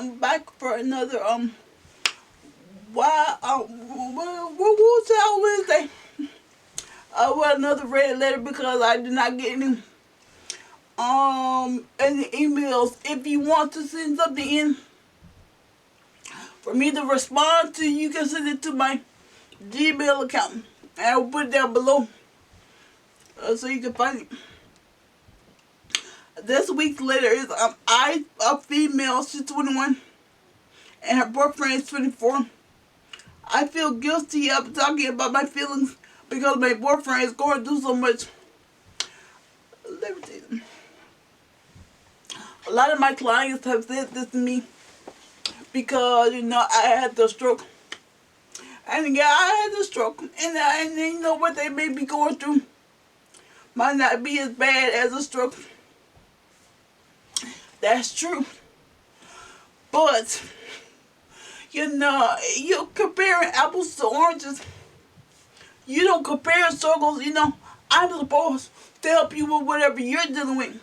I'm back for another Whew Chile Wednesday. With another red letter because I did not get any emails. If you want to send something in for me to respond to, you can send it to my Gmail account, and I will put it down below so you can find it. This week's letter is a female. She's 21, and her boyfriend is 24. I feel guilty of talking about my feelings because my boyfriend is going through so much. Let me tell you. A lot of my clients have said this to me because, I had the stroke. And yeah, I had the stroke. And you know what they may be going through might not be as bad as a stroke. That's true. But, you're comparing apples to oranges. You don't compare struggles, I'm supposed to help you with whatever you're dealing with.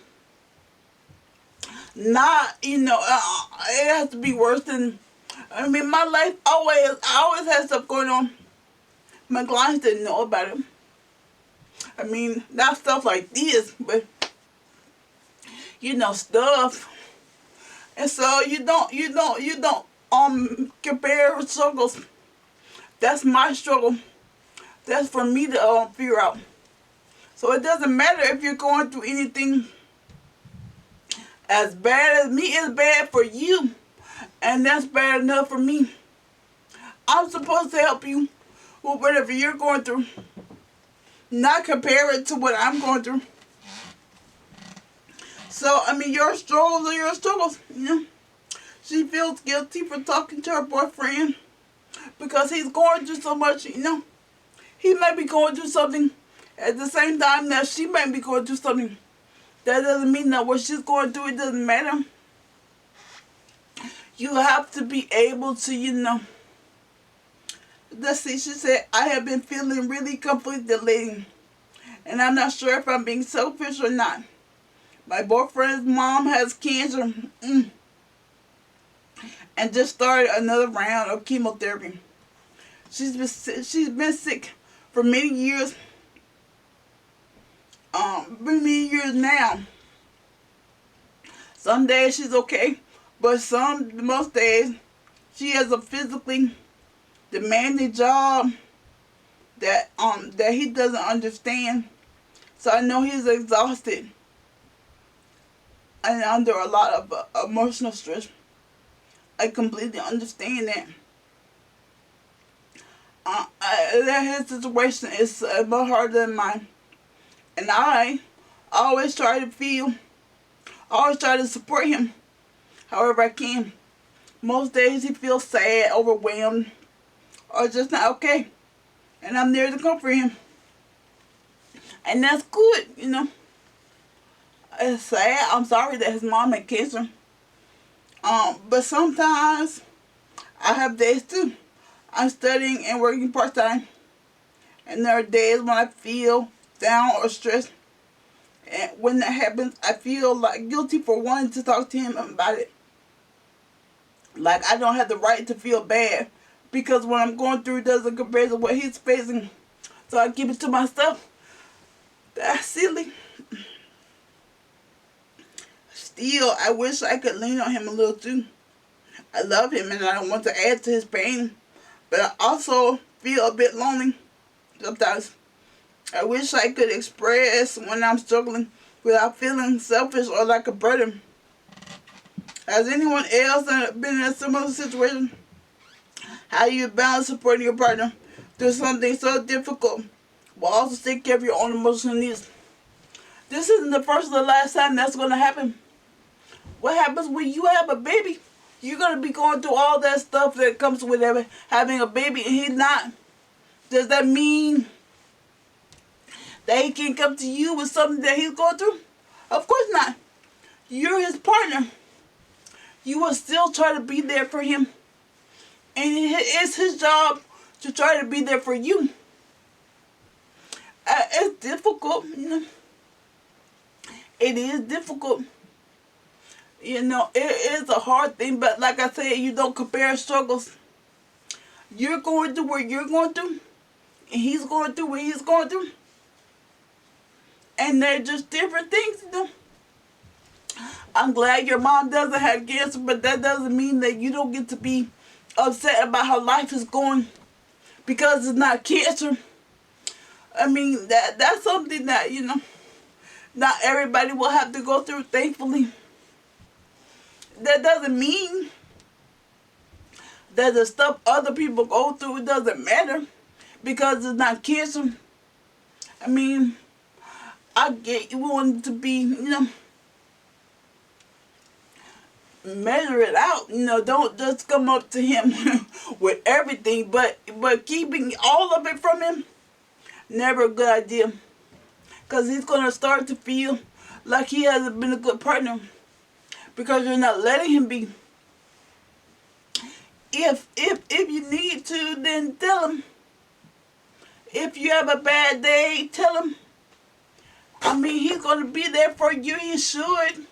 Not, it has to be worse than, my life I always had stuff going on. My clients didn't know about it. Not stuff like this, but, stuff. And so you don't compare struggles. That's my struggle. That's for me to figure out. So it doesn't matter if you're going through anything as bad as me. It's bad for you, and that's bad enough for me. I'm supposed to help you with whatever you're going through, not compare it to what I'm going through. So, your struggles are your struggles, She feels guilty for talking to her boyfriend because he's going through so much, He might be going through something at the same time that she might be going through something. That doesn't mean that what she's going through, it doesn't matter. You have to be able to, let's see, she said, I have been feeling really conflicted lately, and I'm not sure if I'm being selfish or not. My boyfriend's mom has cancer and just started another round of chemotherapy. She's been sick for many years. Now. Some days she's okay, but most days she has a physically demanding job that he doesn't understand. So I know he's exhausted and under a lot of emotional stress. I completely understand that. That his situation is much harder than mine. And I always try to support him however I can. Most days he feels sad, overwhelmed, or just not okay. And I'm there to comfort him. And that's good, It's sad. I'm sorry that his mom had cancer. But sometimes I have days too. I'm studying and working part-time. And there are days when I feel down or stressed. And when that happens, I feel like guilty for wanting to talk to him about it. Like I don't have the right to feel bad because what I'm going through doesn't compare to what he's facing. So I keep it to myself. That's silly. Still, I wish I could lean on him a little too. I love him and I don't want to add to his pain. But I also feel a bit lonely sometimes. I wish I could express when I'm struggling without feeling selfish or like a burden. Has anyone else been in a similar situation? How do you balance supporting your partner through something so difficult while also take care of your own emotional needs? This isn't the first or the last time that's going to happen. What happens when you have a baby? You're going to be going through all that stuff that comes with having a baby and he's not. Does that mean that he can come to you with something that he's going through? Of course not. You're his partner. You will still try to be there for him. And it's his job to try to be there for you. It's difficult, It is difficult. You know, it is a hard thing, but like I said, you don't compare struggles. You're going through what you're going through, and he's going through what he's going through. And they're just different things, you know. I'm glad your mom doesn't have cancer, but that doesn't mean that you don't get to be upset about how life is going because it's not cancer. I mean, that's something that, you know, not everybody will have to go through, thankfully. That doesn't mean that the stuff other people go through doesn't matter because it's not cancer. I mean, I get you wanting to be, you know, measure it out. You know, don't just come up to him with everything, but keeping all of it from him, never a good idea. Because he's going to start to feel like he hasn't been a good partner because you're not letting him be. If you need to, then tell him. If you have a bad day, tell him. I mean, he's going to be there for you. He should.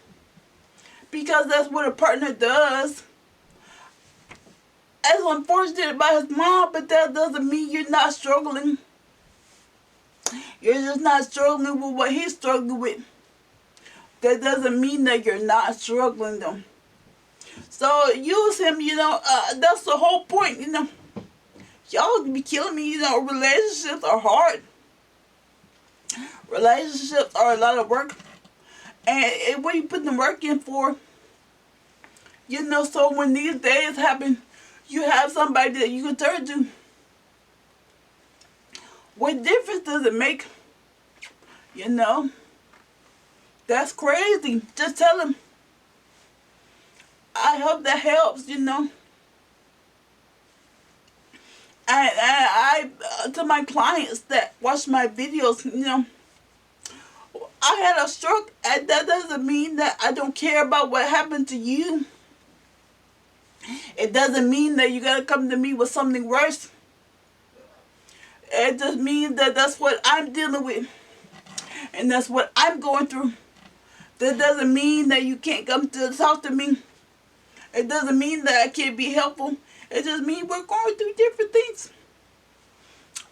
Because that's what a partner does. As unfortunate about his mom, but that doesn't mean you're not struggling. You're just not struggling with what he's struggling with. That doesn't mean that you're not struggling, though. So use him, you know. That's the whole point, you know. Y'all be killing me, you know. Relationships are hard. Relationships are a lot of work. And what you put the work in for, you know, so when these days happen, you have somebody that you can turn to. What difference does it make? You know? That's crazy. Just tell him. I hope that helps, you know. I to my clients that watch my videos, you know, I had a stroke, and that doesn't mean that I don't care about what happened to you. It doesn't mean that you gotta come to me with something worse. It just means that that's what I'm dealing with, and that's what I'm going through. That doesn't mean that you can't come to talk to me. It doesn't mean that I can't be helpful. It just means we're going through different things.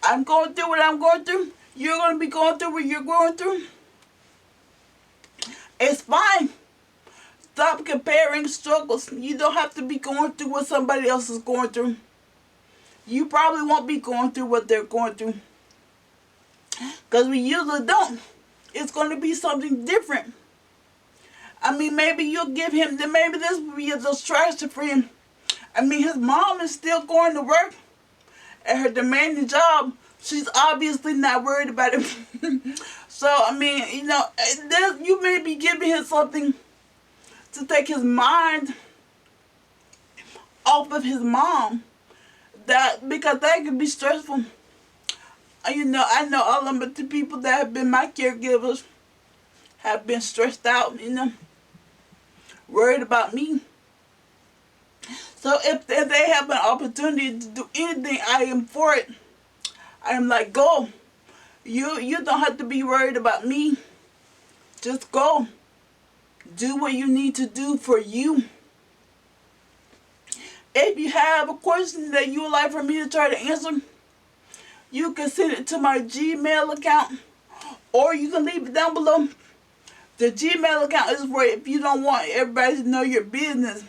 I'm going through what I'm going through. You're going to be going through what you're going through. It's fine. Stop comparing struggles. You don't have to be going through what somebody else is going through. You probably won't be going through what they're going through. Because we usually don't. It's going to be something different. I mean, maybe you'll give him, maybe this will be a distraction for him. I mean, his mom is still going to work at her demanding job. She's obviously not worried about it. So, I mean, you know, you may be giving him something to take his mind off of his mom. Because that can be stressful. You know, I know all of the people that have been my caregivers have been stressed out, you know, worried about me. So if they have an opportunity to do anything, I am for it. I am like, go. You don't have to be worried about me. Just go. Do what you need to do for you. If you have a question that you would like for me to try to answer, you can send it to my Gmail account, or you can leave it down below. The Gmail account is for if you don't want everybody to know your business.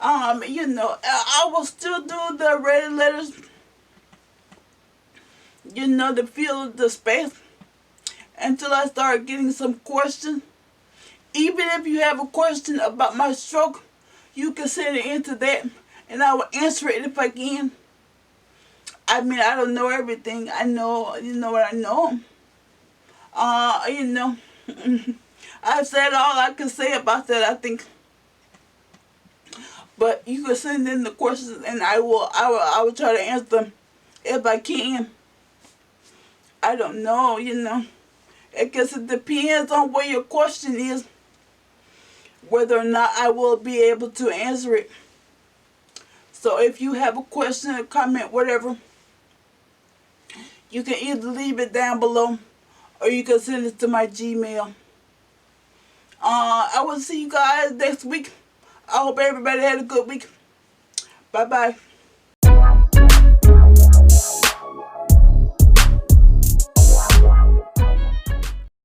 You know, I will still do the read letters, you know, to fill the space until I start getting some questions. Even if you have a question about my stroke, you can send it into that, and I will answer it if I can. I mean, I don't know everything. I know, you know what I know. You know, I've said all I can say about that, I think. But you can send in the questions, and I will try to answer them if I can. I don't know, you know. I guess it depends on what your question is, whether or not I will be able to answer it. So if you have a question, a comment, whatever, you can either leave it down below, or you can send it to my Gmail. I will see you guys next week. I hope everybody had a good week. Bye bye.